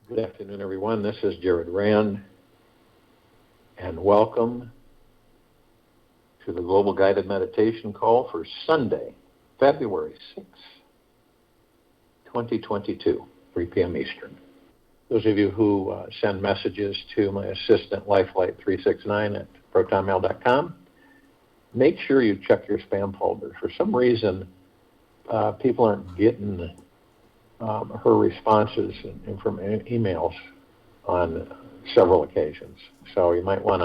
Good afternoon, everyone. This is Jared Rand, and welcome to the Global Guided Meditation Call for Sunday, February 6th, 2022, 3 p.m. Eastern. Those of you who send messages to my assistant, lifelight369 at protonmail.com, make sure you check your spam folder. For some reason, people aren't getting her responses and from emails on several occasions. So you might want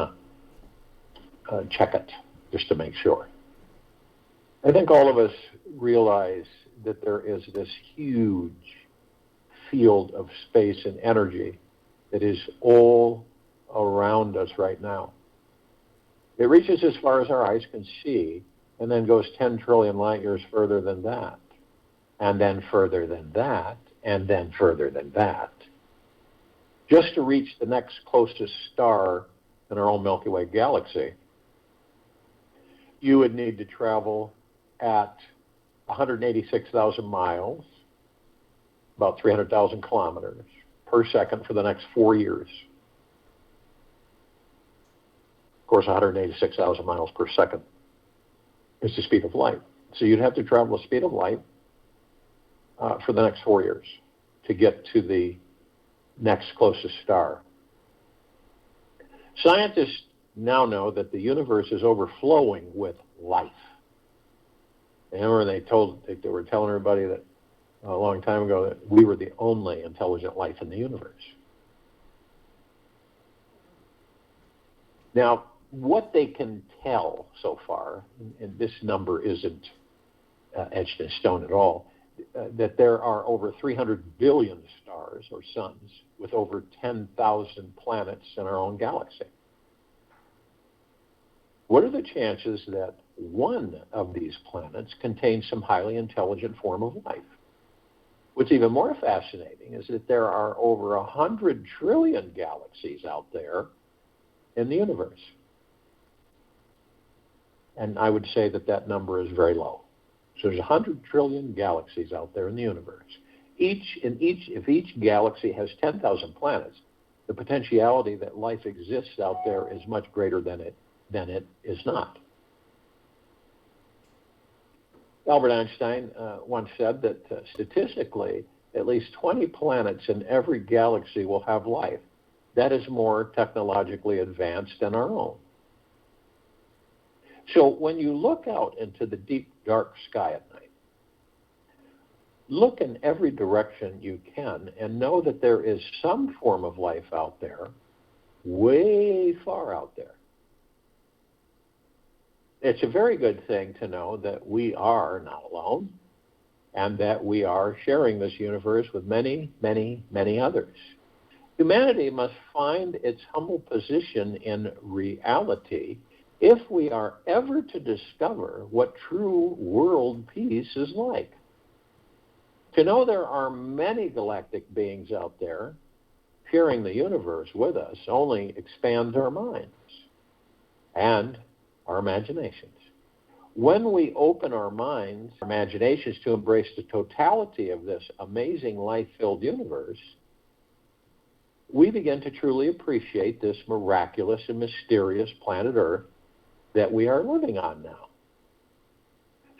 to check it just to make sure. I think all of us realize that there is this huge field of space and energy that is all around us right now. It reaches as far as our eyes can see and then goes 10 trillion light years further than that. And then further than that, and then further than that, just to reach the next closest star in our own Milky Way galaxy. You would need to travel at 186,000 miles, about 300,000 kilometers per second for the next 4 years. Of course, 186,000 miles per second is the speed of light. So you'd have to travel the speed of light for the next 4 years to get to the next closest star. Scientists now know that the universe is overflowing with life. Remember, they were telling everybody that a long time ago that we were the only intelligent life in the universe. Now, what they can tell so far, and this number isn't etched in stone at all, that there are over 300 billion stars or suns with over 10,000 planets in our own galaxy. What are the chances that one of these planets contains some highly intelligent form of life? What's even more fascinating is that there are over 100 trillion galaxies out there in the universe. And I would say that number is very low. So there's 100 trillion galaxies out there in the universe. If each galaxy has 10,000 planets, the potentiality that life exists out there is much greater than it is not. Albert Einstein once said that statistically, at least 20 planets in every galaxy will have life. That is more technologically advanced than our own. So when you look out into the deep, dark sky at night, look in every direction you can and know that there is some form of life out there, way far out there. It's a very good thing to know that we are not alone and that we are sharing this universe with many, many, many others. Humanity must find its humble position in reality if we are ever to discover what true world peace is like. To know there are many galactic beings out there sharing the universe with us only expands our minds and our imaginations. When we open our minds, our imaginations to embrace the totality of this amazing life-filled universe, we begin to truly appreciate this miraculous and mysterious planet Earth that we are living on now.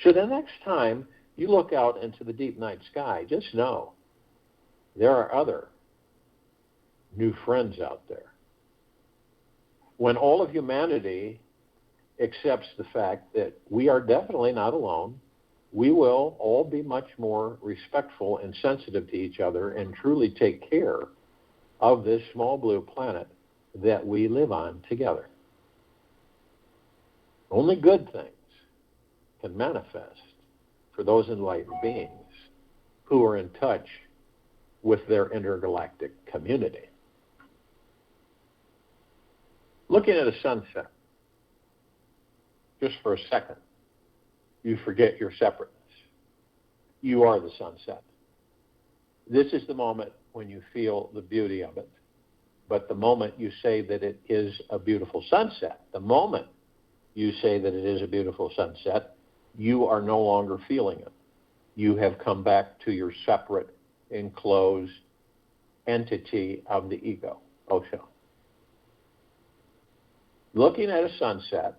So the next time you look out into the deep night sky, just know there are other new friends out there. When all of humanity accepts the fact that we are definitely not alone, we will all be much more respectful and sensitive to each other and truly take care of this small blue planet that we live on together. Only good things can manifest for those enlightened beings who are in touch with their intergalactic community. Looking at a sunset, just for a second, you forget your separateness. You are the sunset. This is the moment when you feel the beauty of it. But the moment you say that it is a beautiful sunset, the moment you say that it is a beautiful sunset, you are no longer feeling it. You have come back to your separate, enclosed, entity of the ego, Osho. Looking at a sunset,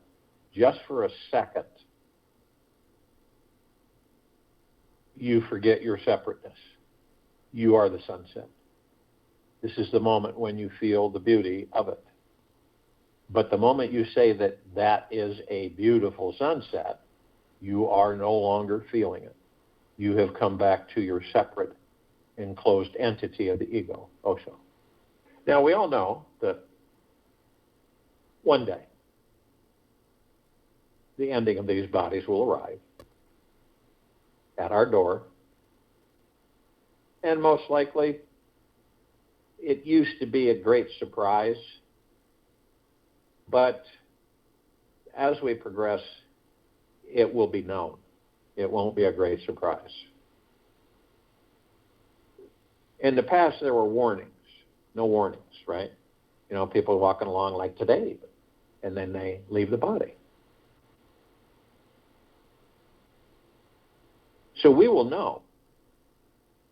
just for a second, you forget your separateness. You are the sunset. This is the moment when you feel the beauty of it. But the moment you say that that is a beautiful sunset, you are no longer feeling it. You have come back to your separate, enclosed entity of the ego, Osho. Now, we all know that one day, the ending of these bodies will arrive at our door, and most likely, it used to be a great surprise, but as we progress, it will be known. It won't be a great surprise. In the past, there were warnings. No warnings, right? You know, people walking along like today, and then they leave the body. So we will know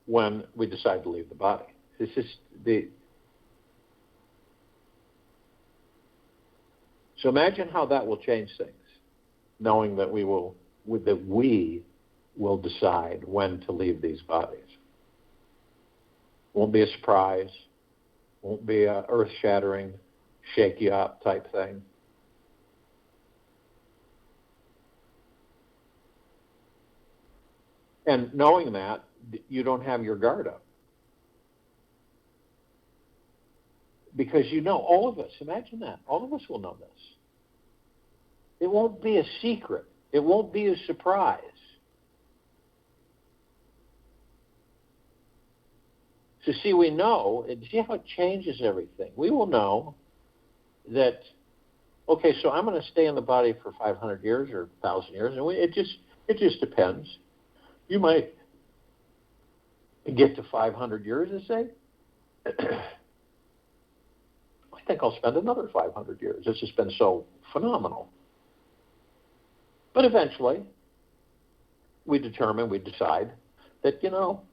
when we decide to leave the body. This is So imagine how that will change things, knowing that we will decide when to leave these bodies. Won't be a surprise. Won't be a earth-shattering, shake you up type thing. And knowing that, you don't have your guard up. Because you know, all of us, imagine that, all of us will know this. It won't be a secret. It won't be a surprise. So see, we know, and see how it changes everything. We will know that, okay, so I'm going to stay in the body for 500 years or 1,000 years, and it just depends. You might get to 500 years and say, I think I'll spend another 500 years. This has been so phenomenal. But eventually, we decide that, you know,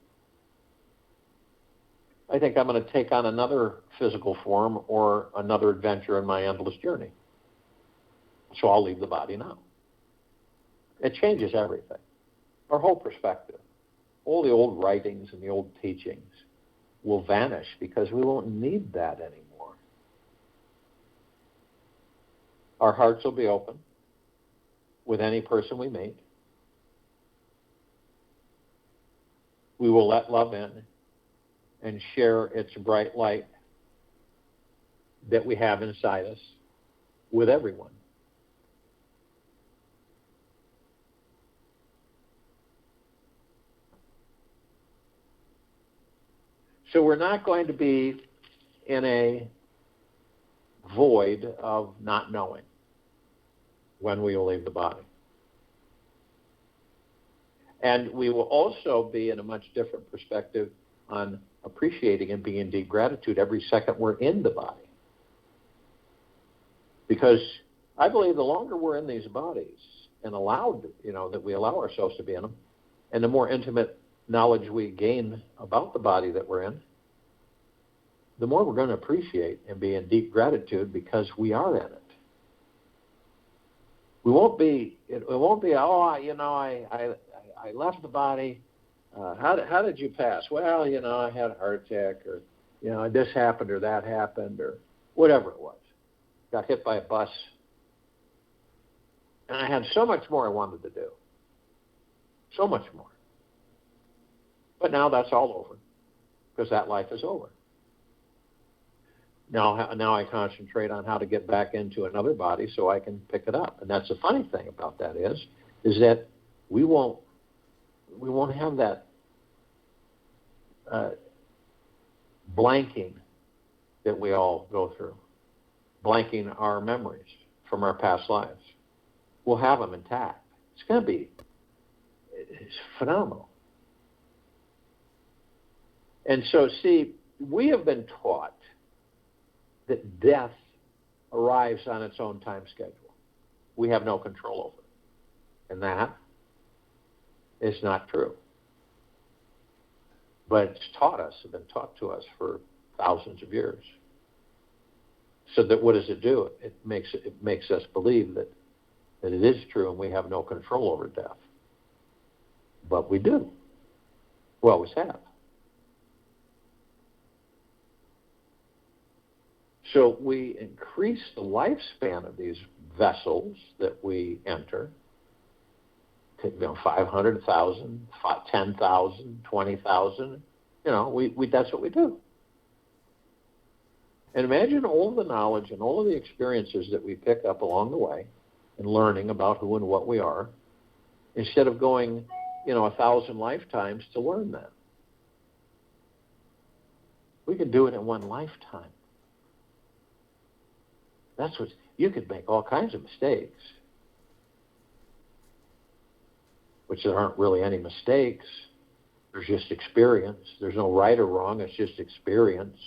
I think I'm going to take on another physical form or another adventure in my endless journey. So I'll leave the body now. It changes everything. Our whole perspective. All the old writings and the old teachings will vanish because we won't need that anymore. Our hearts will be open with any person we meet. We will let love in and share its bright light that we have inside us with everyone. So we're not going to be in a void of not knowing when we will leave the body. And we will also be in a much different perspective on appreciating and being in deep gratitude every second we're in the body. Because I believe the longer we're in these bodies and allowed, you know, that we allow ourselves to be in them, and the more intimate knowledge we gain about the body that we're in, the more we're going to appreciate and be in deep gratitude because we are in it. It won't be, oh, you know, I left the body. How did you pass? Well, you know, I had a heart attack, or, you know, this happened or that happened, or whatever it was. Got hit by a bus. And I had so much more I wanted to do. So much more. But now that's all over, because that life is over. Now I concentrate on how to get back into another body so I can pick it up. And that's the funny thing about that is that we won't have that blanking that we all go through, blanking our memories from our past lives. We'll have them intact. It's going to be phenomenal. And so, see, we have been taught that death arrives on its own time schedule. We have no control over it. And that is not true. But it's been taught to us for thousands of years. So that what does it do? It makes us believe that it is true and we have no control over death. But we do. We always have. So we increase the lifespan of these vessels that we enter to 500,000, 10,000, 20,000. That's what we do. And imagine all the knowledge and all of the experiences that we pick up along the way and learning about who and what we are, instead of going, 1,000 lifetimes to learn that. We can do it in one lifetime. That's what you could make all kinds of mistakes, which there aren't really any mistakes. There's just experience. There's no right or wrong. It's just experience.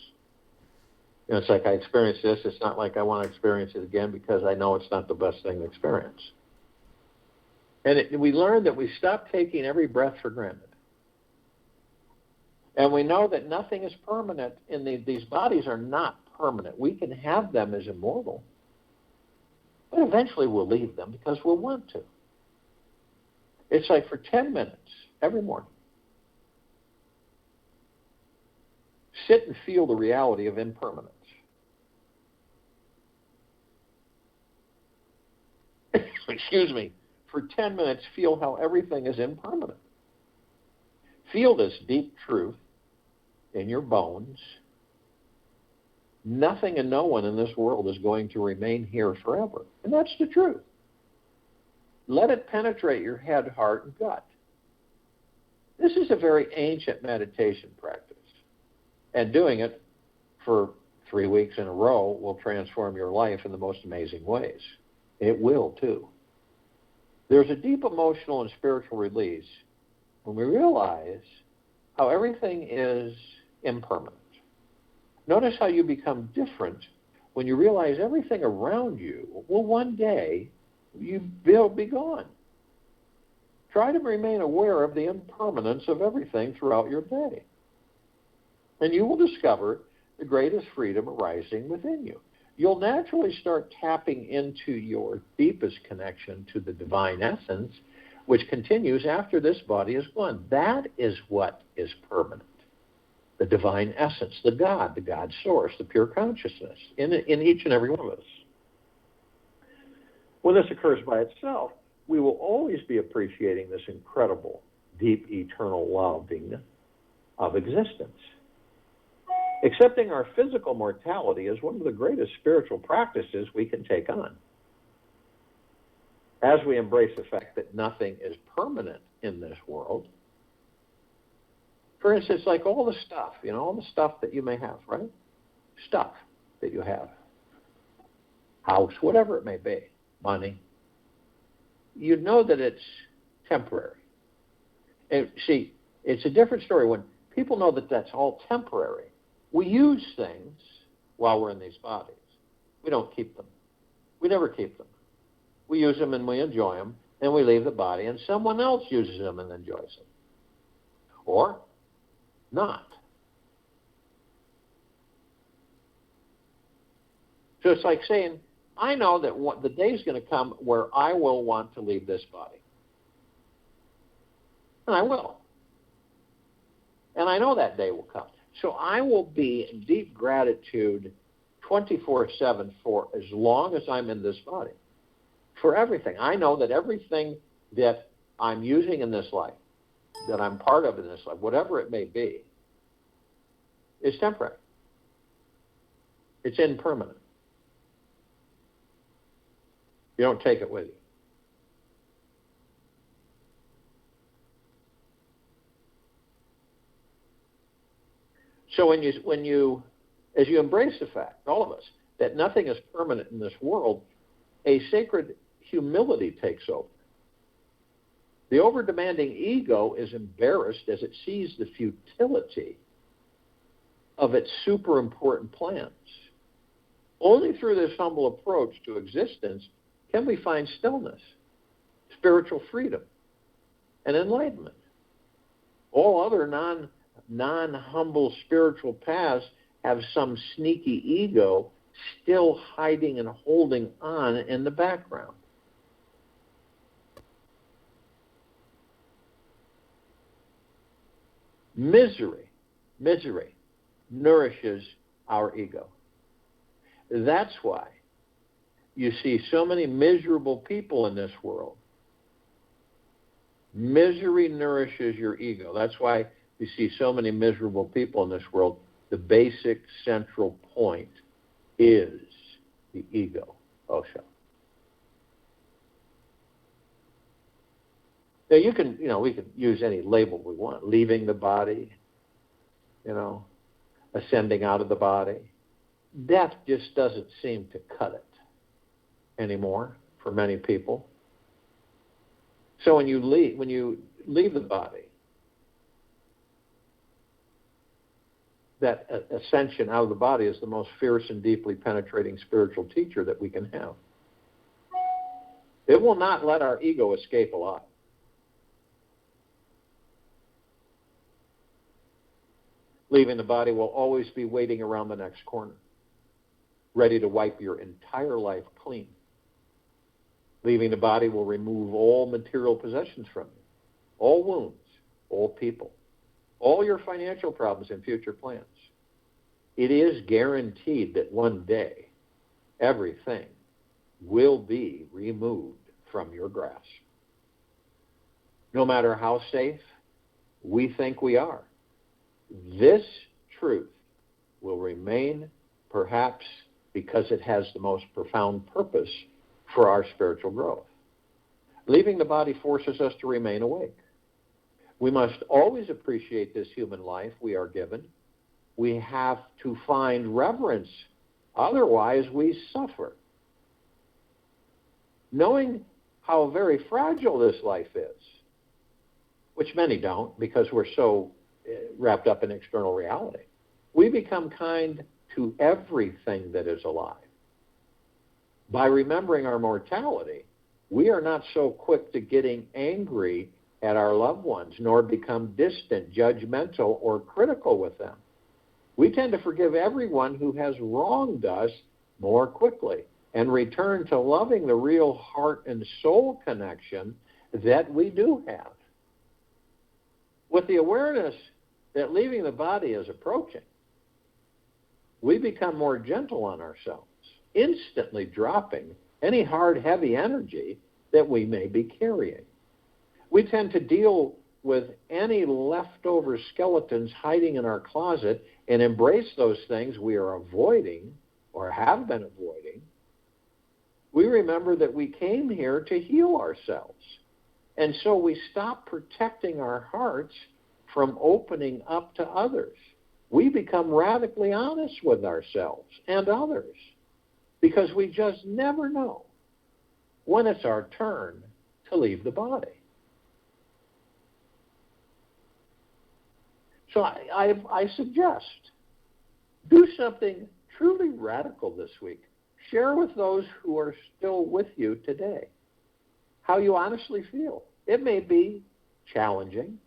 It's like I experienced this. It's not like I want to experience it again because I know it's not the best thing to experience. And we learned that we stop taking every breath for granted. And we know that nothing is permanent. These bodies are not permanent. We can have them as immortal. But eventually we'll leave them because we'll want to. It's like for 10 minutes every morning, sit and feel the reality of impermanence. Excuse me. For 10 minutes, feel how everything is impermanent. Feel this deep truth in your bones. Nothing and no one in this world is going to remain here forever. And that's the truth. Let it penetrate your head, heart, and gut. This is a very ancient meditation practice. And doing it for 3 weeks in a row will transform your life in the most amazing ways. It will, too. There's a deep emotional and spiritual release when we realize how everything is impermanent. Notice how you become different when you realize everything around you will one day will be gone. Try to remain aware of the impermanence of everything throughout your day. And you will discover the greatest freedom arising within you. You'll naturally start tapping into your deepest connection to the divine essence, which continues after this body is gone. That is what is permanent. The divine essence, the God source, the pure consciousness in each and every one of us. When this occurs by itself, we will always be appreciating this incredible, deep, eternal loving of existence. Accepting our physical mortality is one of the greatest spiritual practices we can take on. As we embrace the fact that nothing is permanent in this world, for instance, like all the stuff, all the stuff that you may have, right? Stuff that you have. House, whatever it may be, money. You know that it's temporary. And see, it's a different story when people know that that's all temporary. We use things while we're in these bodies. We don't keep them. We never keep them. We use them and we enjoy them, and we leave the body, and someone else uses them and enjoys them. Or not. So it's like saying, I know that the day's going to come where I will want to leave this body. And I will. And I know that day will come. So I will be in deep gratitude 24/7 for as long as I'm in this body. For everything. I know that everything that I'm using in this life, that I'm part of in this life, whatever it may be, is temporary. It's impermanent. You don't take it with you. So as you embrace the fact, all of us, that nothing is permanent in this world, a sacred humility takes over. The over-demanding ego is embarrassed as it sees the futility of its super important plans. Only through this humble approach to existence can we find stillness, spiritual freedom, and enlightenment. All other non-humble spiritual paths have some sneaky ego still hiding and holding on in the background. Misery nourishes our ego. That's why you see so many miserable people in this world. Misery nourishes your ego. That's why you see so many miserable people in this world. The basic central point is the ego, Osho. Now we can use any label we want. Leaving the body, ascending out of the body. Death just doesn't seem to cut it anymore for many people. So when you leave the body, that ascension out of the body is the most fierce and deeply penetrating spiritual teacher that we can have. It will not let our ego escape alive. Leaving the body will always be waiting around the next corner, ready to wipe your entire life clean. Leaving the body will remove all material possessions from you, all wounds, all people, all your financial problems and future plans. It is guaranteed that one day everything will be removed from your grasp. No matter how safe we think we are, this truth will remain, perhaps because it has the most profound purpose for our spiritual growth. Leaving the body forces us to remain awake. We must always appreciate this human life we are given. We have to find reverence, otherwise we suffer. Knowing how very fragile this life is, which many don't because we're so wrapped up in external reality, we become kind to everything that is alive. By remembering our mortality, we are not so quick to getting angry at our loved ones, nor become distant, judgmental, or critical with them. We tend to forgive everyone who has wronged us more quickly and return to loving the real heart and soul connection that we do have. With the awareness that leaving the body is approaching, we become more gentle on ourselves, instantly dropping any hard, heavy energy that we may be carrying. We tend to deal with any leftover skeletons hiding in our closet and embrace those things we are avoiding or have been avoiding. We remember that we came here to heal ourselves. And so we stop protecting our hearts from opening up to others. We become radically honest with ourselves and others because we just never know when it's our turn to leave the body. So I suggest do something truly radical this week. Share with those who are still with you today how you honestly feel. It may be challenging,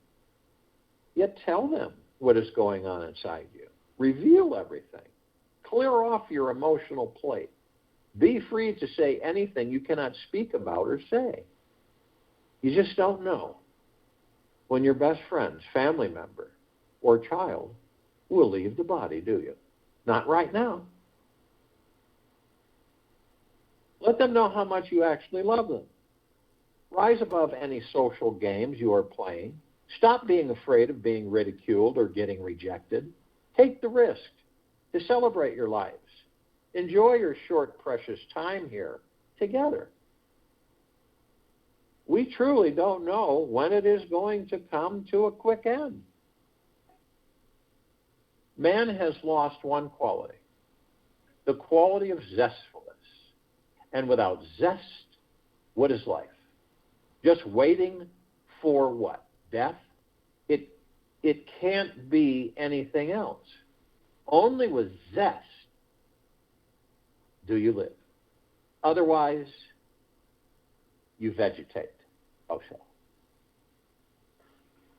yet tell them what is going on inside you. Reveal everything. Clear off your emotional plate. Be free to say anything you cannot speak about or say. You just don't know when your best friend, family member, or child will leave the body, do you? Not right now. Let them know how much you actually love them. Rise above any social games you are playing. Stop being afraid of being ridiculed or getting rejected. Take the risk to celebrate your lives. Enjoy your short, precious time here together. We truly don't know when it is going to come to a quick end. Man has lost one quality, the quality of zestfulness. And without zest, what is life? Just waiting for what? Death? It can't be anything else. Only with zest do you live. Otherwise, you vegetate. Osho.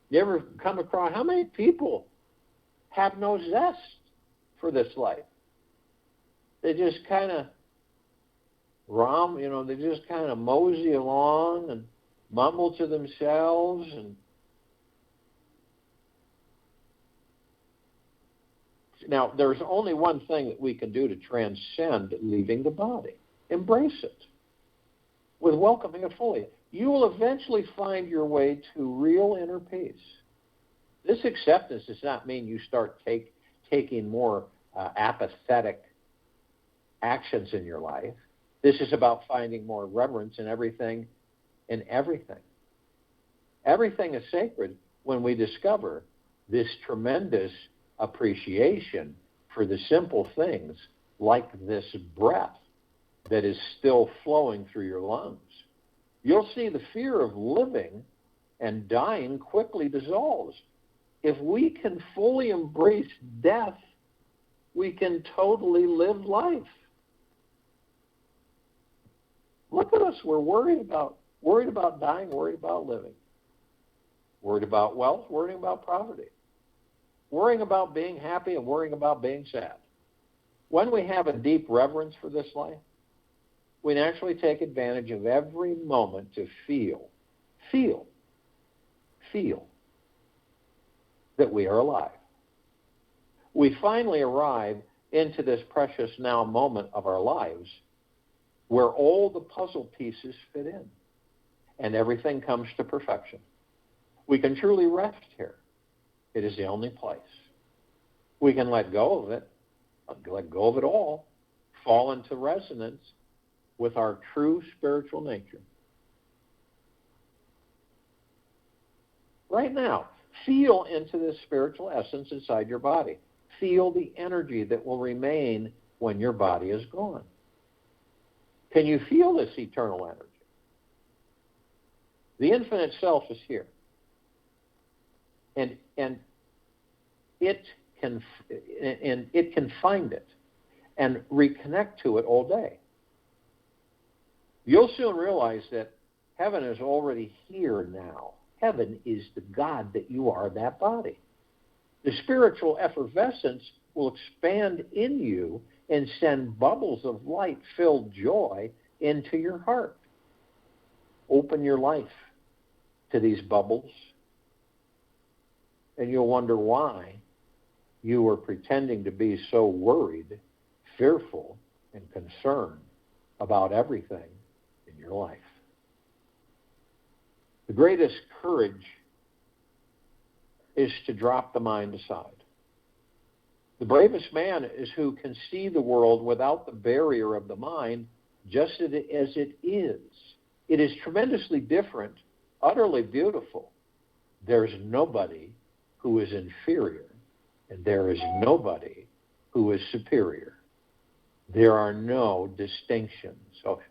You ever come across how many people have no zest for this life. They just kind of they just kind of mosey along and mumble to themselves. And now, there's only one thing that we can do to transcend leaving the body. Embrace it with welcoming it fully. You will eventually find your way to real inner peace. This acceptance does not mean you start taking more apathetic actions in your life. This is about finding more reverence in everything. Everything is sacred when we discover this tremendous appreciation for the simple things like this breath that is still flowing through your lungs. You'll see the fear of living and dying quickly dissolves. If we can fully embrace death, we can totally live life. Look at us. We're worried about dying, worried about living, worried about wealth, worrying about poverty, worrying about being happy and worrying about being sad. When we have a deep reverence for this life, we naturally take advantage of every moment to feel that we are alive. We finally arrive into this precious now moment of our lives where all the puzzle pieces fit in and everything comes to perfection. We can truly rest here. It is the only place. We can let go of it, let go of it all, fall into resonance with our true spiritual nature. Right now, feel into this spiritual essence inside your body. Feel the energy that will remain when your body is gone. Can you feel this eternal energy? The infinite self is here. And it can find it and reconnect to it all day. You'll soon realize that heaven is already here now. Heaven is the God that you are, that body. The spiritual effervescence will expand in you and send bubbles of light-filled joy into your heart. Open your life to these bubbles, and you'll wonder why you were pretending to be so worried, fearful, and concerned about everything in your life. The greatest courage is to drop the mind aside. The bravest man is who can see the world without the barrier of the mind, just as it is. It is tremendously different, utterly beautiful. There's nobody who is inferior, and there is nobody who is superior. There are no distinctions. Okay.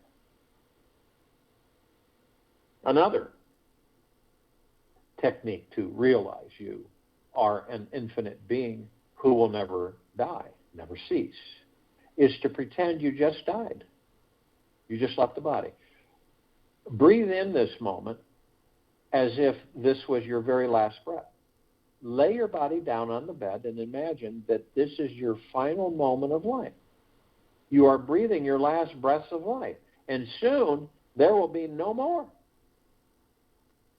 Another technique to realize you are an infinite being who will never die, never cease, is to pretend you just died. You just left the body. Breathe in this moment as if this was your very last breath. Lay your body down on the bed and imagine that this is your final moment of life. You are breathing your last breaths of life, and soon there will be no more.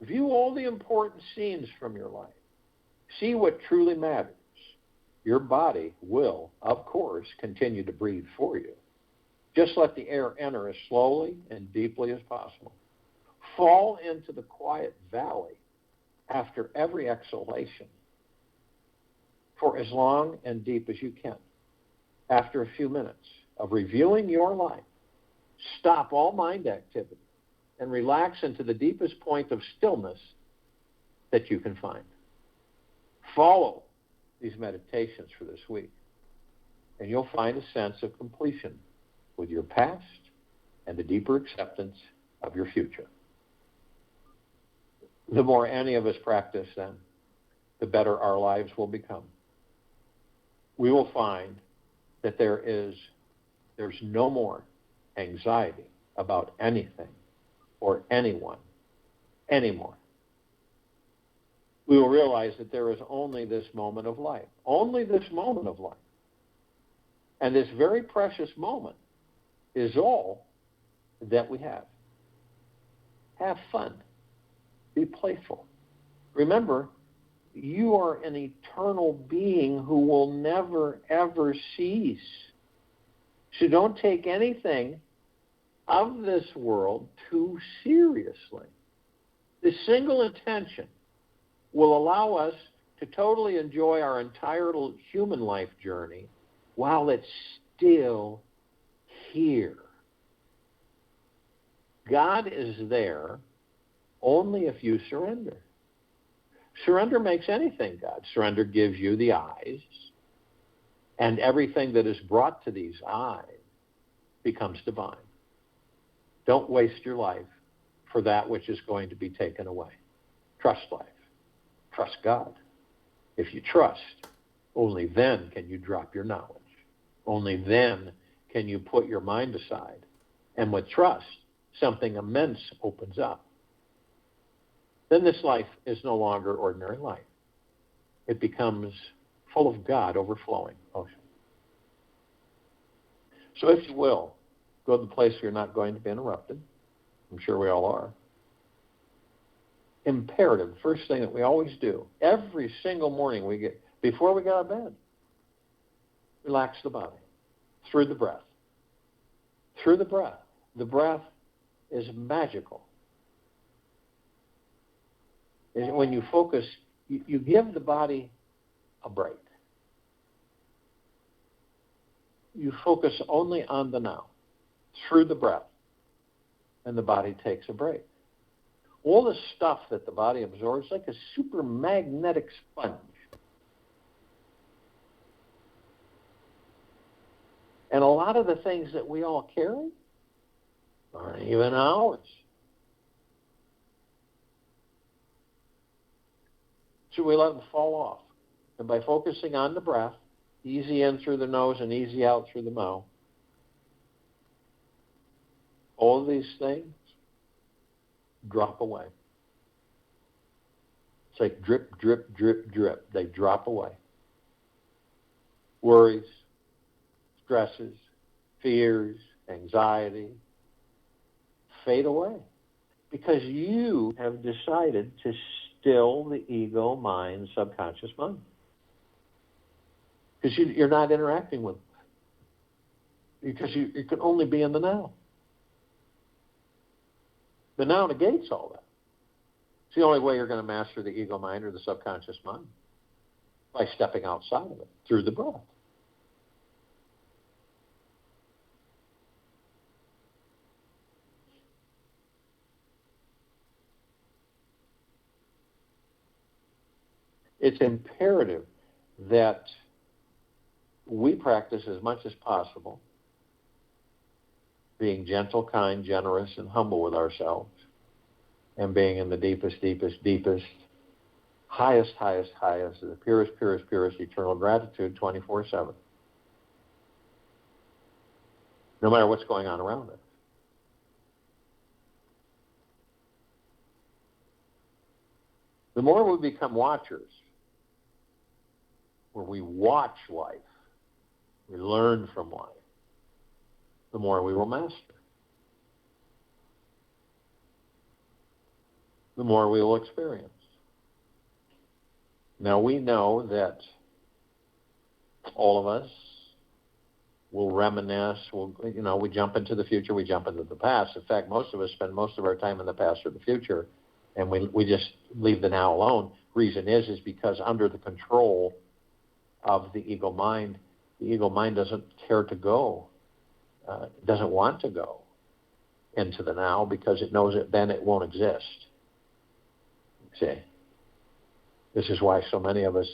View all the important scenes from your life. See what truly matters. Your body will, of course, continue to breathe for you. Just let the air enter as slowly and deeply as possible. Fall into the quiet valley after every exhalation for as long and deep as you can. After a few minutes of reviewing your life, stop all mind activity and relax into the deepest point of stillness that you can find. Follow these meditations for this week, and you'll find a sense of completion with your past and a deeper acceptance of your future. The more any of us practice, then, the better our lives will become. We will find that there's no more anxiety about anything or anyone anymore. We will realize that there is only this moment of life, only this moment of life. And this very precious moment is all that we have. Have fun. Be playful. Remember, you are an eternal being who will never, ever cease. So don't take anything of this world too seriously. This single intention will allow us to totally enjoy our entire human life journey while it's still here. God is there only if you surrender. Surrender makes anything God. Surrender gives you the eyes, and everything that is brought to these eyes becomes divine. Don't waste your life for that which is going to be taken away. Trust life. Trust God. If you trust, only then can you drop your knowledge. Only then can you put your mind aside. And with trust, something immense opens up. Then this life is no longer ordinary life. It becomes full of God, overflowing ocean. So if you will, go to the place where you're not going to be interrupted. I'm sure we all are. Imperative, first thing that we always do, every single morning we get, before we get out of bed, relax the body through the breath. Through the breath. The breath is magical. When you focus, you give the body a break. You focus only on the now, through the breath, and the body takes a break. All the stuff that the body absorbs, like a super magnetic sponge. And a lot of the things that we all carry aren't even ours. So we let them fall off. And by focusing on the breath, easy in through the nose and easy out through the mouth, all of these things drop away. It's like drip, drip, drip, drip. They drop away. Worries, stresses, fears, anxiety fade away because you have decided to still the ego, mind, subconscious mind. Because you're not interacting with it. Because you can only be in the now. The now negates all that. It's the only way you're going to master the ego mind or the subconscious mind, by stepping outside of it through the breath. It's imperative that we practice as much as possible being gentle, kind, generous, and humble with ourselves, and being in the deepest, deepest, deepest, highest, highest, highest, the purest, purest, purest eternal gratitude 24/7. No matter what's going on around us. The more we become watchers, where we watch life, we learn from life, the more we will master. The more we will experience. Now we know that all of us will reminisce, we jump into the future, we jump into the past. In fact, most of us spend most of our time in the past or the future, and we just leave the now alone. Reason is because under the control of the ego mind doesn't care to go, doesn't want to go into the now because it knows that then it won't exist. See? This is why so many of us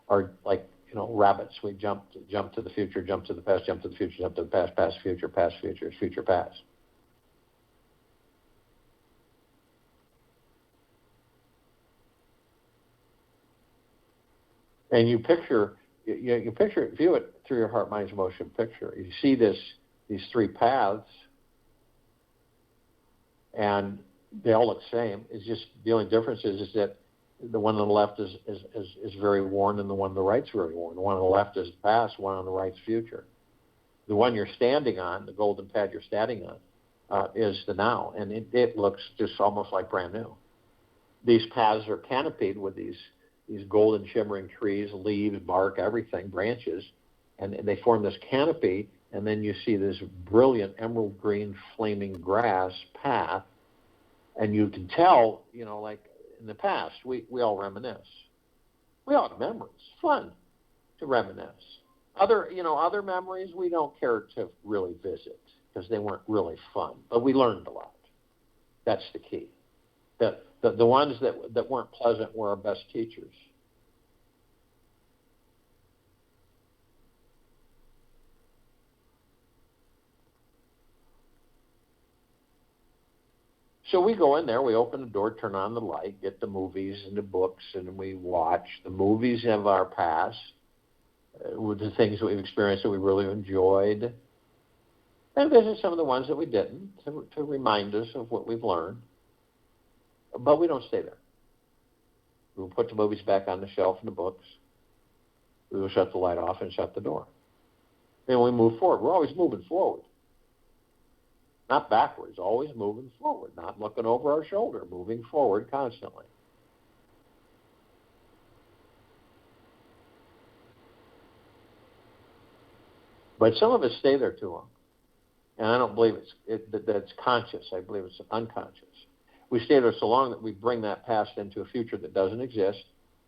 are like, rabbits. We jump to the future, jump to the past, jump to the future, jump to the past, future, future, past. And you picture, view it through your heart, mind's motion picture. You see these three paths, and they all look the same. It's just the only difference is that the one on the left is very worn, and the one on the right's very worn. The one on the left is past, one on the right's future. The one you're standing on, the golden pad you're standing on, is the now, and it looks just almost like brand new. These paths are canopied with these golden shimmering trees, leaves, bark, everything, branches, and they form this canopy, and then you see this brilliant emerald green flaming grass path, and you can tell, like in the past, we all reminisce. We all have memories. Fun to reminisce. Other memories we don't care to really visit because they weren't really fun, but we learned a lot. That's the key. The ones that weren't pleasant were our best teachers. So we go in there, we open the door, turn on the light, get the movies and the books, and we watch the movies of our past, with the things that we've experienced that we really enjoyed, and visit some of the ones that we didn't to remind us of what we've learned. But we don't stay there. We'll put the movies back on the shelf and the books. We will shut the light off and shut the door. Then we move forward. We're always moving forward. Not backwards, always moving forward, not looking over our shoulder, moving forward constantly. But some of us stay there too long. And I don't believe that's conscious. I believe it's unconscious. We stay there so long that we bring that past into a future that doesn't exist.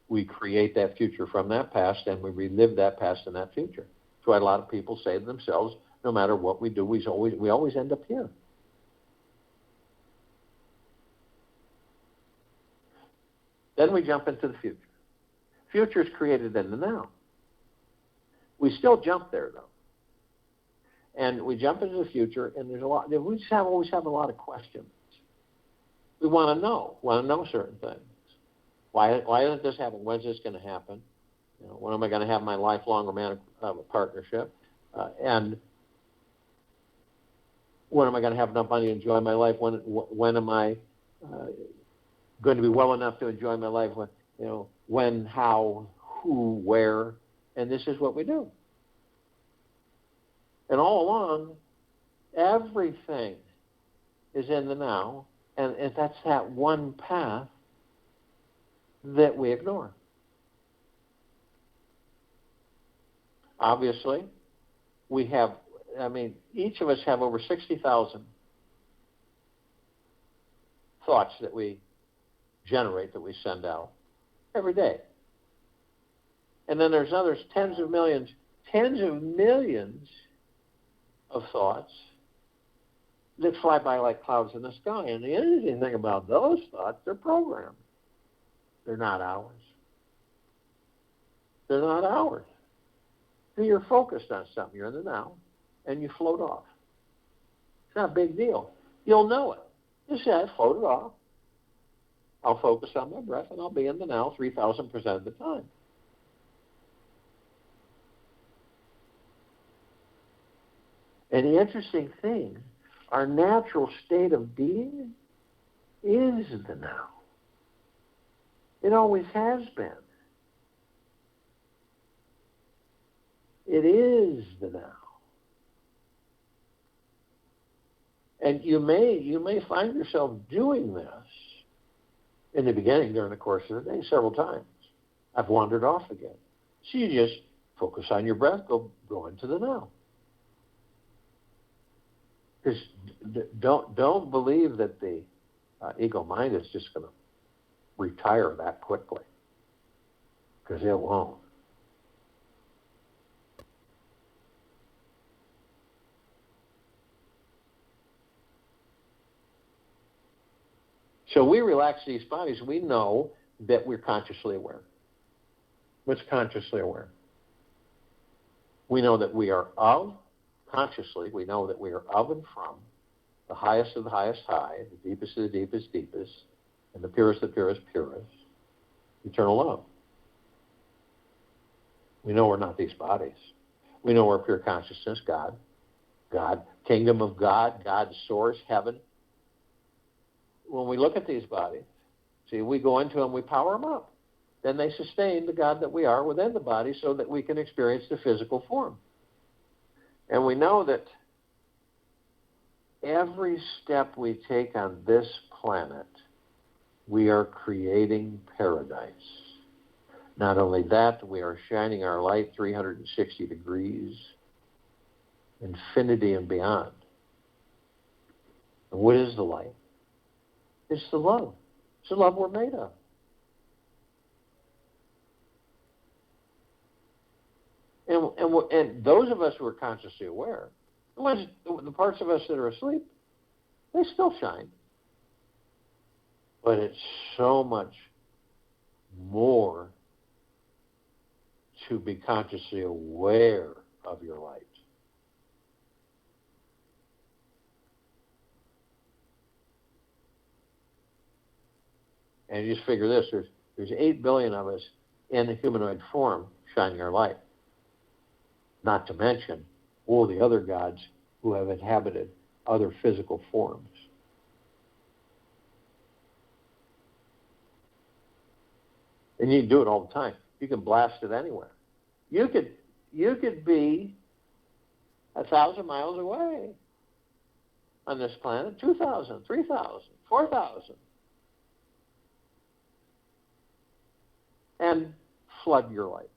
We create that future from that past, and we relive that past and that future. That's why a lot of people say to themselves, no matter what we do, we always end up here. Then we jump into the future. Future is created in the now. We still jump there, though. And we jump into the future, and we just always have a lot of questions. We want to know certain things. Why isn't this happening? When's this going to happen? When am I going to have my lifelong romantic partnership? And when am I going to have enough money to enjoy my life? When am I going to be well enough to enjoy my life? When, how, who, where? And this is what we do. And all along, everything is in the now, and that's that one path that we ignore. Obviously, each of us have over 60,000 thoughts that we generate, that we send out every day. And then there's others, tens of millions of thoughts that fly by like clouds in the sky. And the interesting thing about those thoughts, they're programmed. They're not ours. They're not ours. So you're focused on something. You're in the now, and you float off. It's not a big deal. You'll know it. You say, I floated off. I'll focus on my breath, and I'll be in the now 3,000% of the time. And the interesting thing, our natural state of being is the now. It always has been. It is the now. And you may find yourself doing this in the beginning during the course of the day several times. I've wandered off again. So you just focus on your breath, go into the now. Because don't believe that the ego mind is just going to retire that quickly, because it won't. So we relax these bodies. We know that we're consciously aware. What's consciously aware? We know that we are consciously, we know that we are of and from the highest of the highest high, the deepest of the deepest deepest, and the purest of the purest purest, eternal love. We know we're not these bodies. We know we're pure consciousness, God, kingdom of God, God's source, heaven. When we look at these bodies, see, we go into them, we power them up. Then they sustain the God that we are within the body so that we can experience the physical form. And we know that every step we take on this planet, we are creating paradise. Not only that, we are shining our light 360 degrees, infinity and beyond. And what is the light? It's the love. It's the love we're made of. And those of us who are consciously aware, the parts of us that are asleep, they still shine. But it's so much more to be consciously aware of your light. And you just figure this, there's 8 billion of us in the humanoid form shining our light. Not to mention all the other gods who have inhabited other physical forms. And you can do it all the time. You can blast it anywhere. You could be 1,000 miles away on this planet, 2,000, 3,000, 4,000. And flood your light.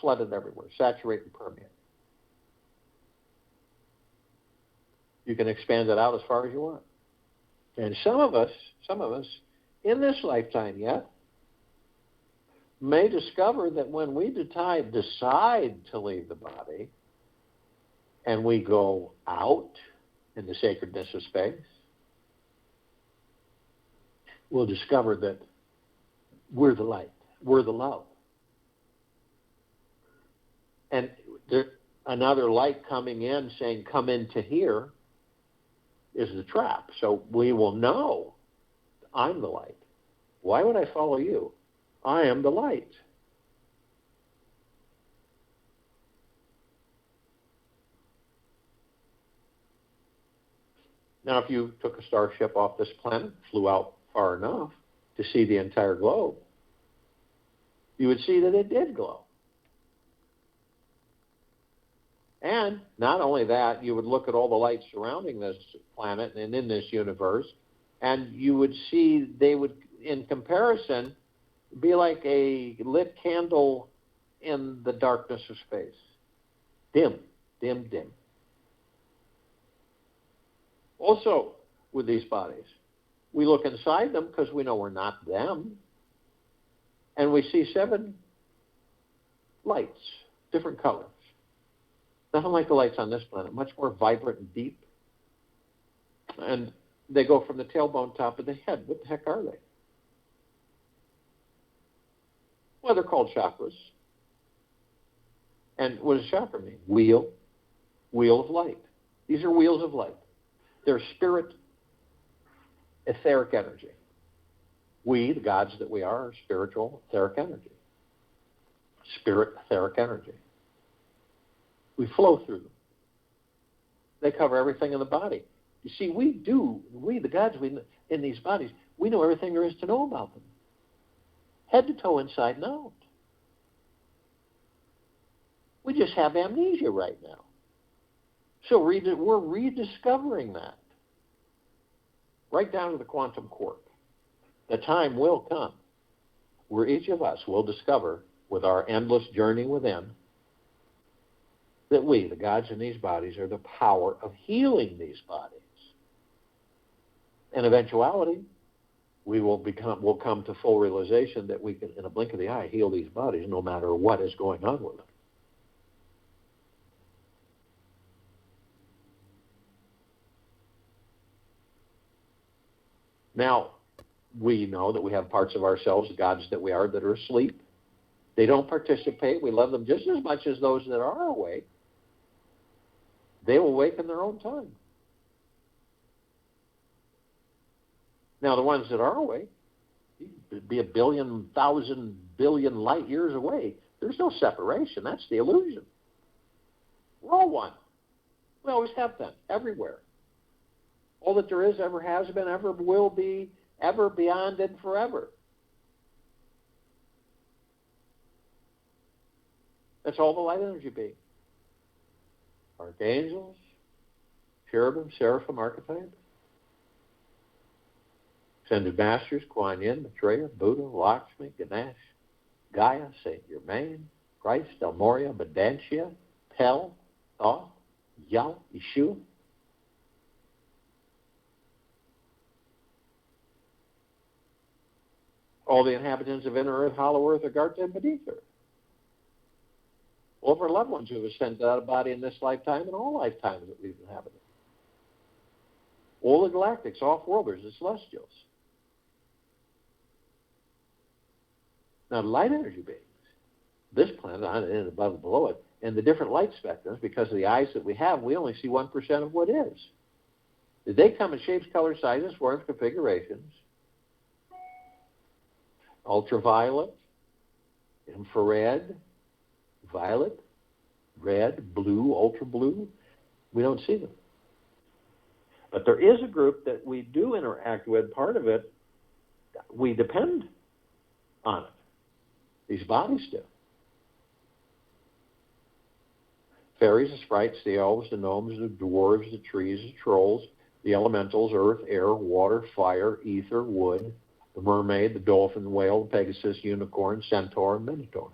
Flood it everywhere. Saturate and permeate. You can expand it out as far as you want. And some of us, in this lifetime yet, may discover that when we decide to leave the body and we go out in the sacredness of space, we'll discover that we're the light, we're the love. And another light coming in saying, come into here, is the trap. So we will know, I'm the light. Why would I follow you? I am the light. Now, if you took a starship off this planet, flew out far enough to see the entire globe, you would see that it did glow. And not only that, you would look at all the lights surrounding this planet and in this universe, and you would see they would, in comparison, be like a lit candle in the darkness of space. Dim, dim, dim. Also, with these bodies, we look inside them because we know we're not them, and we see 7 lights, different colors. Nothing like the lights on this planet, much more vibrant and deep. And they go from the tailbone top of the head. What the heck are they? Well, they're called chakras. And what does chakra mean? Wheel of light. These are wheels of light. They're spirit, etheric energy. We, the gods that we are spiritual, etheric energy. Spirit, etheric energy. We flow through them. They cover everything in the body. You see, we, the gods in these bodies, we know everything there is to know about them. Head to toe, inside and out. We just have amnesia right now. So we're rediscovering that. Right down to the quantum quark. The time will come where each of us will discover, with our endless journey within, that we, the gods in these bodies, are the power of healing these bodies. In eventuality, we'll come to full realization that we can, in a blink of the eye, heal these bodies no matter what is going on with them. Now, we know that we have parts of ourselves, gods that we are, that are asleep. They don't participate. We love them just as much as those that are awake. They will wake in their own time. Now, the ones that are awake, be 1 billion, 1,000 billion light years away. There's no separation. That's the illusion. We're all one. We always have been, everywhere. All that there is, ever has been, ever will be, ever, beyond, and forever. That's all the light energy being. Archangels, cherubim, seraphim archetypes, ascended masters, Kuan Yin, Maitreya, Buddha, Lakshmi, Ganesh, Gaia, Saint Germain, Christ, El Moria, Badantia, Tel, Thoth, Yah, Yeshua. All the inhabitants of inner earth, hollow earth, Agartha, and beneath earth. All of our loved ones who have ascended out of body in this lifetime and all lifetimes that we've inhabited. All the galactics, off-worlders, the celestials. Now, light energy beings, this planet, on it and above and below it, and the different light spectrums, because of the eyes that we have, we only see 1% of what is. They come in shapes, colors, sizes, forms, configurations. Ultraviolet, infrared, violet, red, blue, ultra blue. We don't see them. But there is a group that we do interact with. Part of it, we depend on it. These bodies do. Fairies, the sprites, the elves, the gnomes, the dwarves, the trees, the trolls, the elementals, earth, air, water, fire, ether, wood, the mermaid, the dolphin, the whale, the pegasus, unicorn, centaur, and minotaur.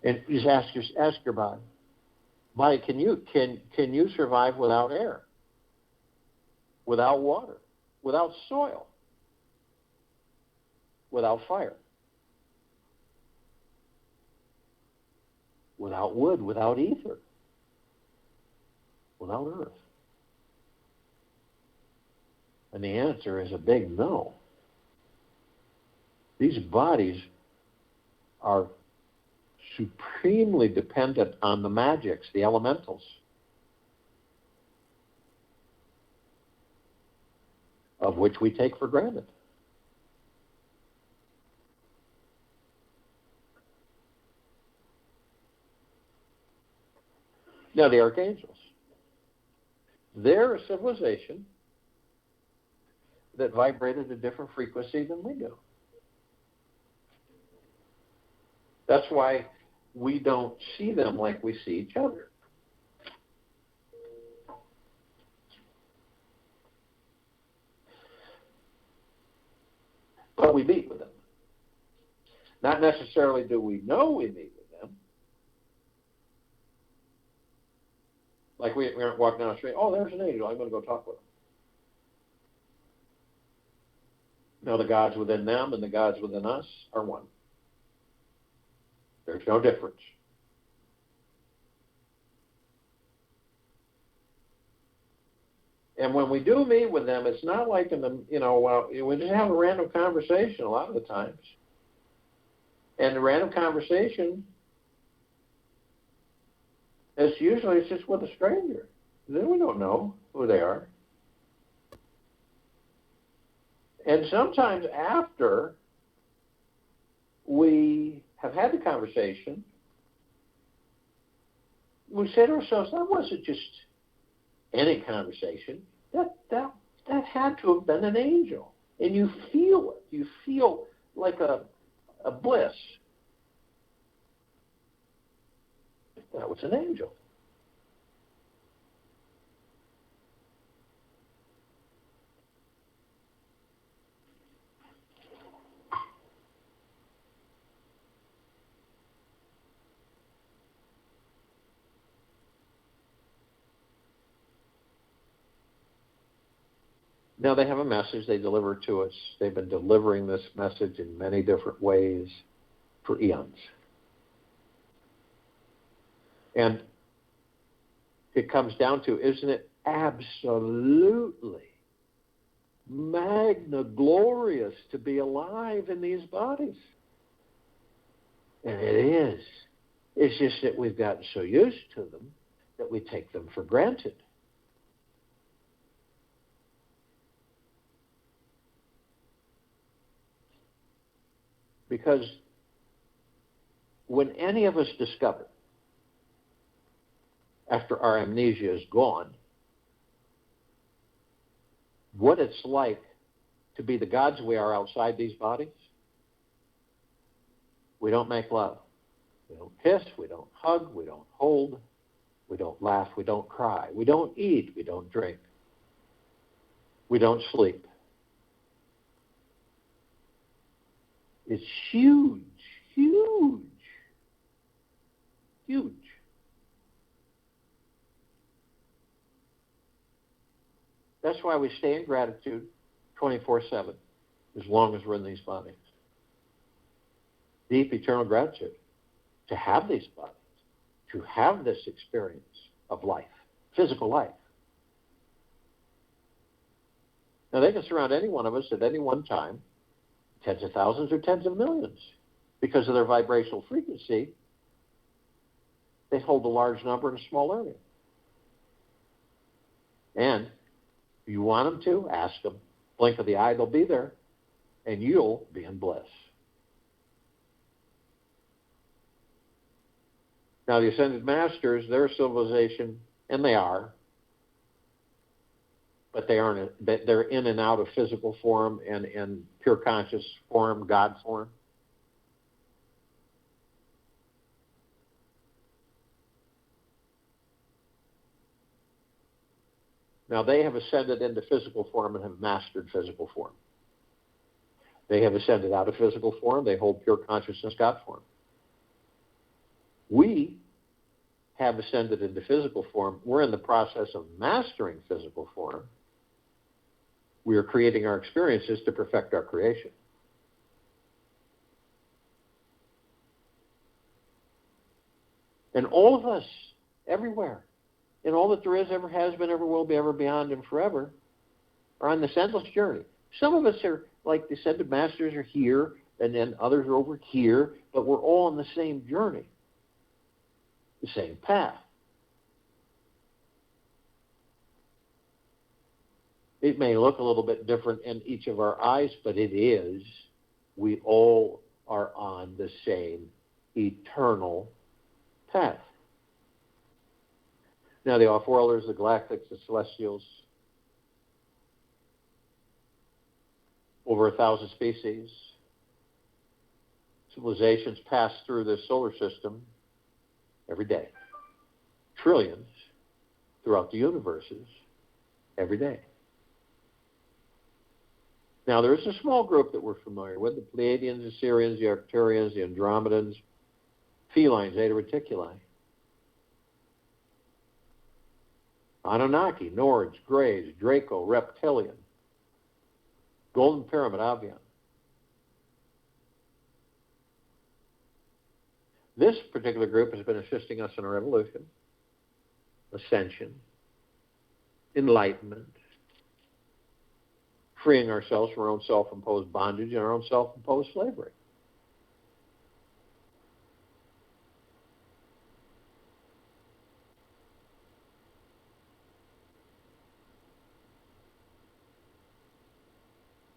And just ask your body, can you survive without air, without water, without soil, without fire, without wood, without ether, without earth? And the answer is a big no. These bodies are supremely dependent on the magics, the elementals, of which we take for granted. Now, the Archangels, they're a civilization that vibrated a different frequency than we do. That's why we don't see them like we see each other. But we meet with them. Not necessarily do we know we meet with them. Like we aren't walking down the street, oh, there's an angel, I'm going to go talk with him. No, the gods within them and the gods within us are one. There's no difference. And when we do meet with them, it's not like in the, we just have a random conversation a lot of the times. And the random conversation, it's just with a stranger. Then we don't know who they are. And sometimes after we have had the conversation, we say to ourselves, that wasn't just any conversation. That had to have been an angel. And you feel it. You feel like a bliss. That was an angel. Now, they have a message they deliver to us. They've been delivering this message in many different ways for eons. And it comes down to, isn't it absolutely magna glorious to be alive in these bodies? And it is. It's just that we've gotten so used to them that we take them for granted. Because when any of us discover, after our amnesia is gone, what it's like to be the gods we are outside these bodies, we don't make love. We don't kiss, we don't hug, we don't hold, we don't laugh, we don't cry, we don't eat, we don't drink, we don't sleep. It's huge, huge, huge. That's why we stay in gratitude 24/7, as long as we're in these bodies. Deep eternal gratitude to have these bodies, to have this experience of life, physical life. Now, they can surround any one of us at any one time, tens of thousands or tens of millions. Because of their vibrational frequency, they hold a large number in a small area. And if you want them to, ask them. Blink of the eye, they'll be there, and you'll be in bliss. Now, the Ascended Masters, they're a civilization, and they are, but they're in and out of physical form and pure conscious form, God form. Now, they have ascended into physical form and have mastered physical form. They have ascended out of physical form. They hold pure consciousness, God form. We have ascended into physical form. We're in the process of mastering physical form. We are creating our experiences to perfect our creation. And all of us, everywhere, in all that there is, ever has been, ever will be, ever beyond, and forever, are on this endless journey. Some of us are, like the Ascended Masters, are here, and then others are over here, but we're all on the same journey, the same path. It may look a little bit different in each of our eyes, but it is. We all are on the same eternal path. Now, the off-worlders, the galactics, the celestials, over 1,000 species, civilizations pass through this solar system every day. Trillions throughout the universes every day. Now, there is a small group that we're familiar with, the Pleiadians, the Sirians, the Arcturians, the Andromedans, felines, Zeta Reticuli, Anunnaki, Nords, Greys, Draco, Reptilian, Golden Pyramid, Avian. This particular group has been assisting us in our evolution, ascension, enlightenment, freeing ourselves from our own self-imposed bondage and our own self-imposed slavery.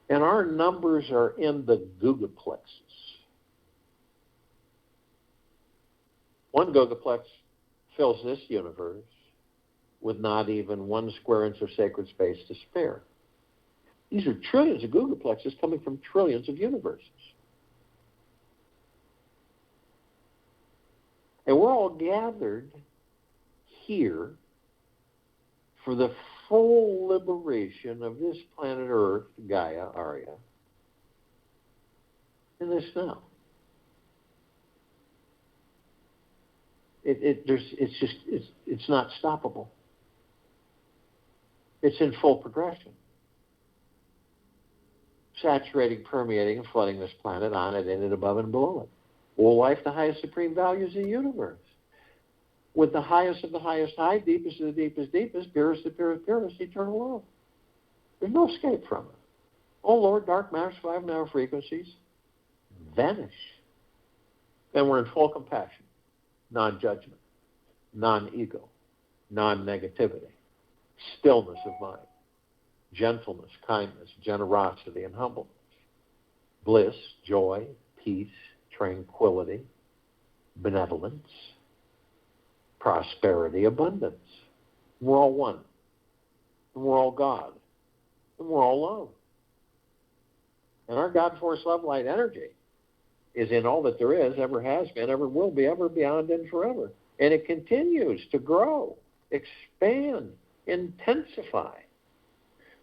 And our numbers are in the gigaplexes. One gigaplex fills this universe with not even 1 square inch of sacred space to spare. These are trillions of gigaplexes coming from trillions of universes. And we're all gathered here for the full liberation of this planet Earth, Gaia, Arya, in this now. It's not stoppable. It's in full progression. Saturating, permeating, and flooding this planet on it, in it, above and below it. All life, the highest supreme values of the universe. With the highest of the highest high, deepest of the deepest deepest, purest of purest purest, eternal love. There's no escape from it. Oh Lord, dark matter, 5-hour frequencies vanish. And we're in full compassion, non-judgment, non-ego, non-negativity, stillness of mind, gentleness, kindness, generosity, and humbleness, bliss, joy, peace, tranquility, benevolence, prosperity, abundance. We're all one. And we're all God. And we're all love. And our God force love light energy is in all that there is, ever has been, ever will be, ever beyond, and forever. And it continues to grow, expand, intensify.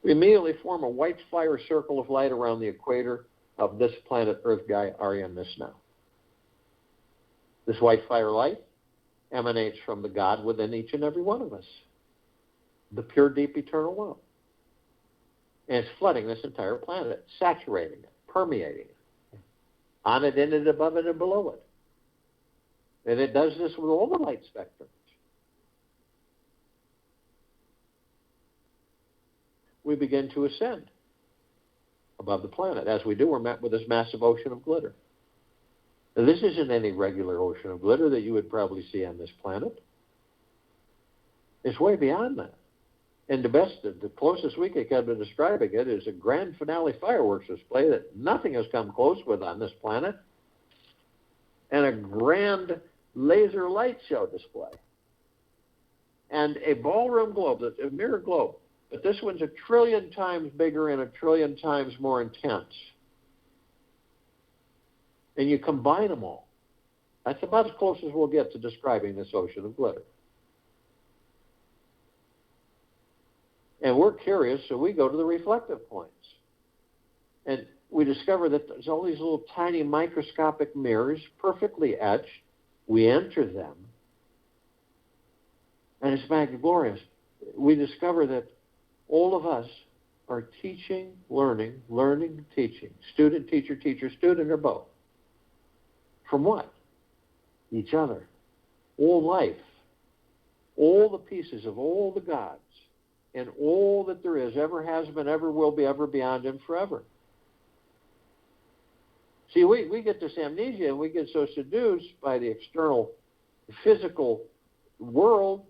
We immediately form a white fire circle of light around the equator of this planet Earth, Gaia, Arya, and this now. This white fire light emanates from the God within each and every one of us, the pure, deep, eternal love. And it's flooding this entire planet, saturating it, permeating it, on it, in it, above it, and below it. And it does this with all the light spectrums. We begin to ascend above the planet. As we do, we're met with this massive ocean of glitter. Now, this isn't any regular ocean of glitter that you would probably see on this planet. It's way beyond that. And the closest we could come to describing it is a grand finale fireworks display that nothing has come close with on this planet, and a grand laser light show display, and a ballroom globe, a mirror globe. But this one's 1 trillion times bigger and 1 trillion times more intense. And you combine them all. That's about as close as we'll get to describing this ocean of glitter. And we're curious, so we go to the reflective points. And we discover that there's all these little tiny microscopic mirrors, perfectly etched. We enter them. And it's magnificent. We discover that all of us are teaching, learning, teaching. Student, teacher, teacher, student, or both. From what? Each other. All life. All the pieces of all the gods. And all that there is, ever has been, ever will be, ever beyond, and forever. See, we get this amnesia, and we get so seduced by the external physical world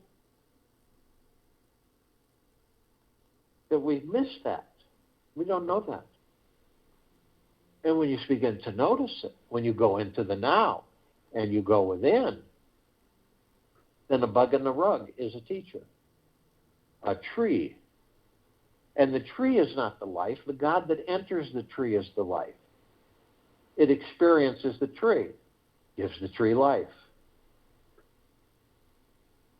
that we've missed that. We don't know that. And when you begin to notice it, when you go into the now and you go within, then a bug in the rug is a teacher. A tree. And the tree is not the life. The God that enters the tree is the life. It experiences the tree, gives the tree life.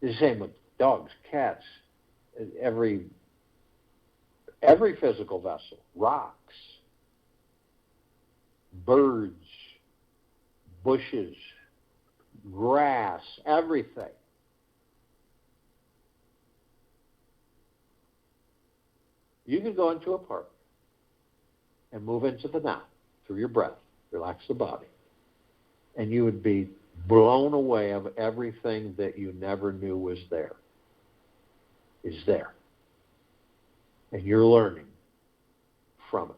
It's the same with dogs, cats, every physical vessel, rocks, birds, bushes, grass, everything. You can go into a park and move into the now through your breath, relax the body, and you would be blown away of everything that you never knew was there, is there. And you're learning from it.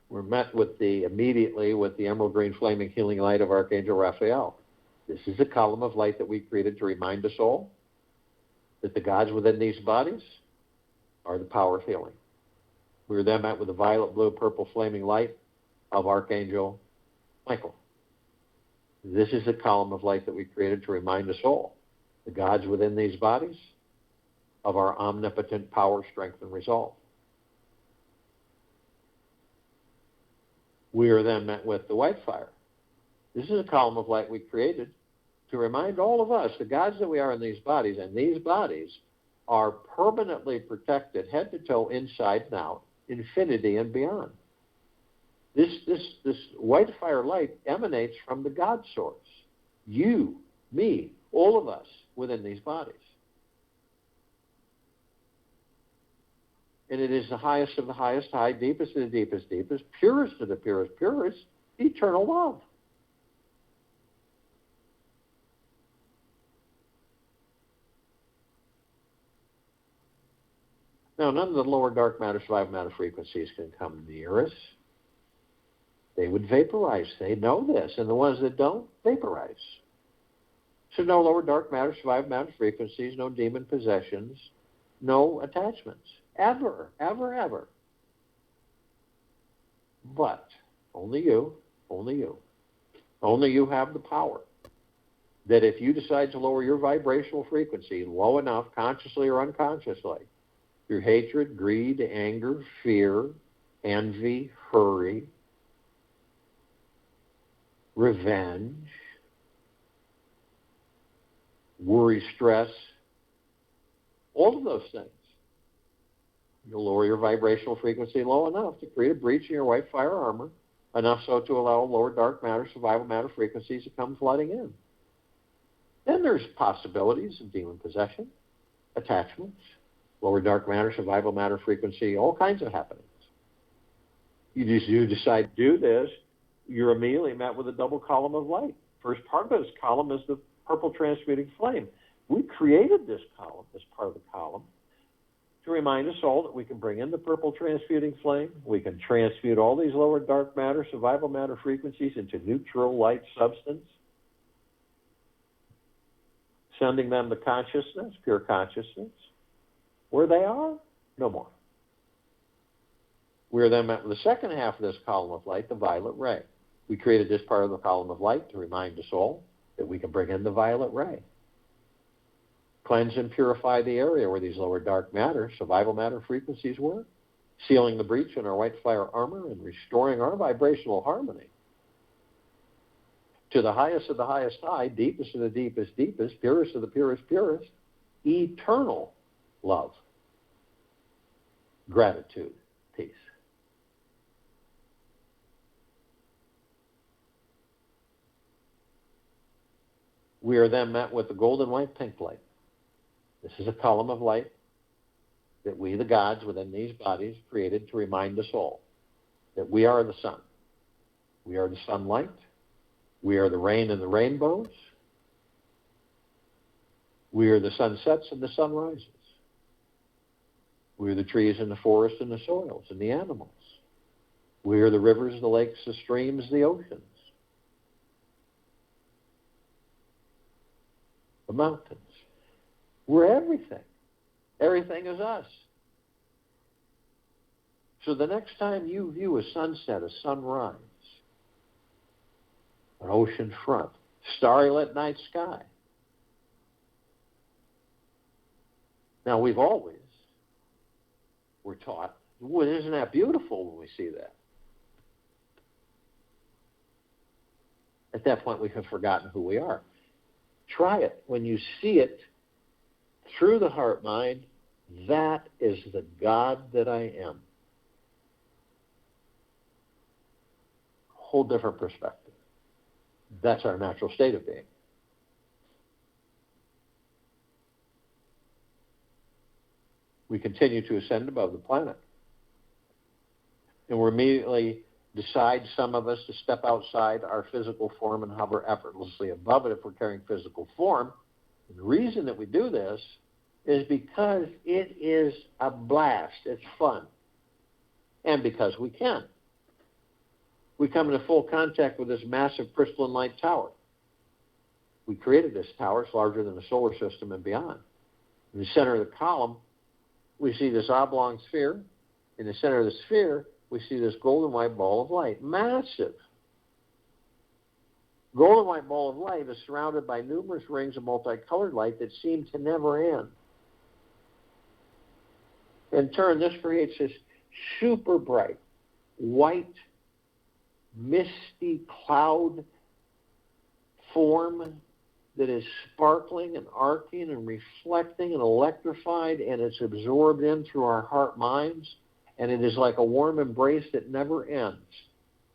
We're met immediately with the emerald green flaming healing light of Archangel Raphael. This is a column of light that we created to remind us all that the gods within these bodies are the power of healing. We were then met with the violet, blue, purple flaming light of Archangel Michael. This is a column of light that we created to remind us all, the gods within these bodies, of our omnipotent power, strength, and resolve. We are then met with the white fire. This is a column of light we created to remind all of us, the gods that we are in these bodies, and these bodies are permanently protected head to toe, inside and out, infinity and beyond. This white fire light emanates from the God source. You, me, all of us within these bodies. And it is the highest of the highest high, deepest of the deepest deepest, purest of the purest purest, eternal love. Now, none of the lower dark matter, survival matter frequencies can come near us. They would vaporize. They know this. And the ones that don't, vaporize. So no lower dark matter, survival matter frequencies, no demon possessions, no attachments. Ever, ever, ever. But only you have the power that if you decide to lower your vibrational frequency low enough, consciously or unconsciously, through hatred, greed, anger, fear, envy, hurry, revenge, worry, stress, all of those things. You'll lower your vibrational frequency low enough to create a breach in your white fire armor, enough so to allow lower dark matter, survival matter frequencies to come flooding in. Then there's possibilities of demon possession, attachments, lower dark matter, survival matter frequency, all kinds of happenings. You decide to do this, you're immediately met with a double column of light. First part of this column is the purple transmuting flame. We created this column, this part of the column, to remind us all that we can bring in the purple transmuting flame. We can transmute all these lower dark matter, survival matter frequencies into neutral light substance, sending them to consciousness, pure consciousness. Where they are, no more. We are then met with the second half of this column of light, the violet ray. We created this part of the column of light to remind us all that we can bring in the violet ray. Cleanse and purify the area where these lower dark matter, survival matter frequencies were, sealing the breach in our white fire armor and restoring our vibrational harmony to the highest of the highest high, deepest of the deepest deepest, purest of the purest purest, eternal love, gratitude, peace. We are then met with the golden white pink light. This is a column of light that we, the gods within these bodies, created to remind us all that we are the sun. We are the sunlight. We are the rain and the rainbows. We are the sunsets and the sunrises. We are the trees and the forests and the soils and the animals. We are the rivers, the lakes, the streams, the oceans, the mountains. We're everything. Everything is us. So the next time you view a sunset, a sunrise, an ocean front, starry lit night sky. Now we're taught, well, isn't that beautiful when we see that? At that point we have forgotten who we are. Try it. When you see it through the heart mind, that is the God that I am. Whole different perspective. That's our natural state of being. We continue to ascend above the planet. And we immediately decide, some of us, to step outside our physical form and hover effortlessly above it if we're carrying physical form. And the reason that we do this is because it is a blast. It's fun. And because we can. We come into full contact with this massive crystalline light tower. We created this tower. It's larger than the solar system and beyond. In the center of the column, we see this oblong sphere. In the center of the sphere, we see this golden white ball of light. Massive. Golden white ball of light is surrounded by numerous rings of multicolored light that seem to never end. In turn, this creates this super bright, white, misty cloud form that is sparkling and arcing and reflecting and electrified, and it's absorbed in through our heart minds, and it is like a warm embrace that never ends.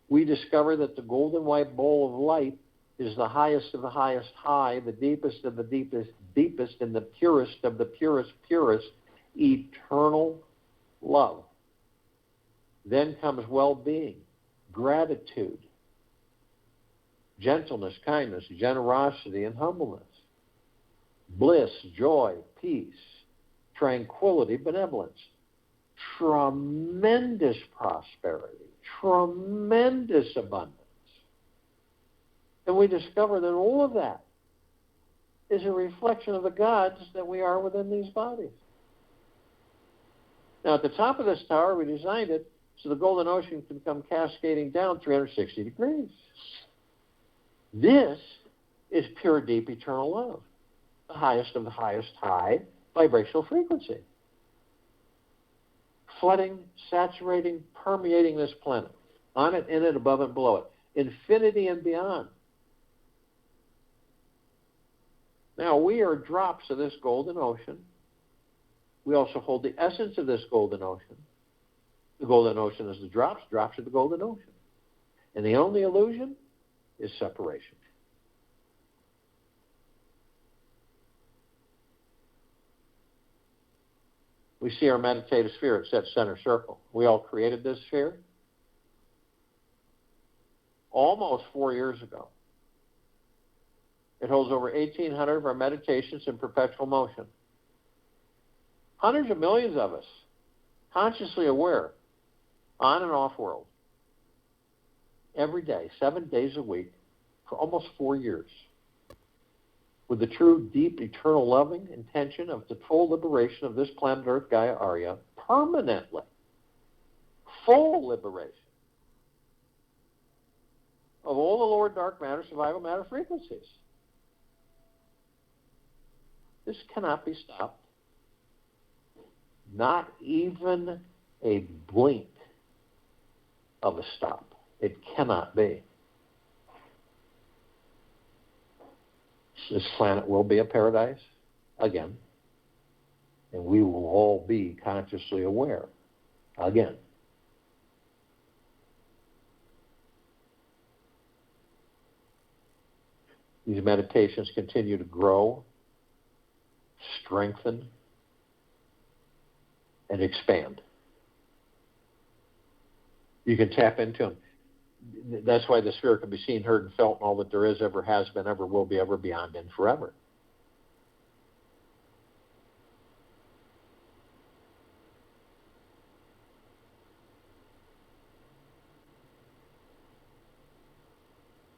We discover that the golden white bowl of light is the highest of the highest high, the deepest of the deepest deepest, and the purest of the purest purest, eternal love. Then comes well-being, gratitude, gentleness, kindness, generosity, and humbleness, bliss, joy, peace, tranquility, benevolence, tremendous prosperity, tremendous abundance. And we discover that all of that is a reflection of the gods that we are within these bodies. Now, at the top of this tower, we designed it so the golden ocean can come cascading down 360 degrees. This is pure, deep, eternal love, the highest of the highest high vibrational frequency, flooding, saturating, permeating this planet, on it, in it, above it, below it. infinity and beyond. Now, we are drops of this golden ocean. We also hold the essence of this golden ocean. The golden ocean is the drops are the golden ocean. And the only illusion is separation. We see our meditative sphere at that center circle. We all created this sphere almost 4 years ago. It holds over 1,800 of our meditations in perpetual motion. Hundreds of millions of us, consciously aware, on and off world, every day, 7 days a week, for almost 4 years, with the true, deep, eternal, loving intention of the full liberation of this planet Earth, Gaia, Arya, permanently. Full liberation of all the lower dark matter, survival matter frequencies. This cannot be stopped. Not even a blink of a stop. It cannot be. This planet will be a paradise again, and we will all be consciously aware again. These meditations continue to grow, strengthen, and expand. You can tap into them. That's why the sphere can be seen, heard, and felt, and all that there is, ever has been, ever will be, ever beyond, and forever.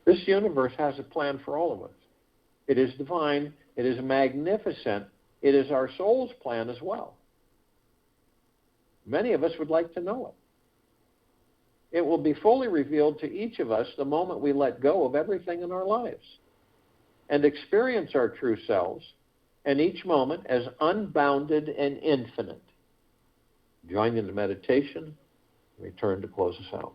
This universe has a plan for all of us. It is divine. It is magnificent. It is our soul's plan as well. Many of us would like to know it. It will be fully revealed to each of us the moment we let go of everything in our lives and experience our true selves, and each moment as unbounded and infinite. Join in the meditation. Return to close us out.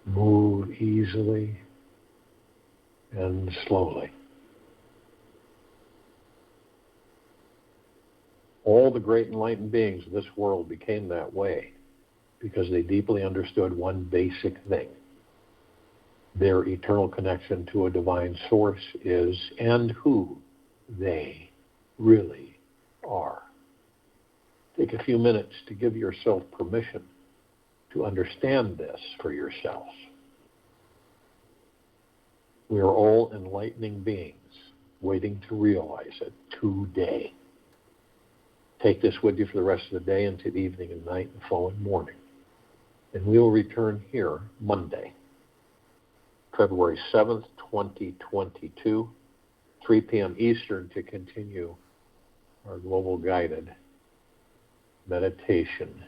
Move easily and slowly. All the great enlightened beings of this world became that way because they deeply understood one basic thing. Their eternal connection to a divine source is, and who they really are. Take a few minutes to give yourself permission to understand this for yourself. We are all enlightening beings waiting to realize it today. Take this with you for the rest of the day into the evening and night and the following morning. And we will return here Monday, February 7th, 2022, 3 p.m. Eastern, to continue our global guided meditation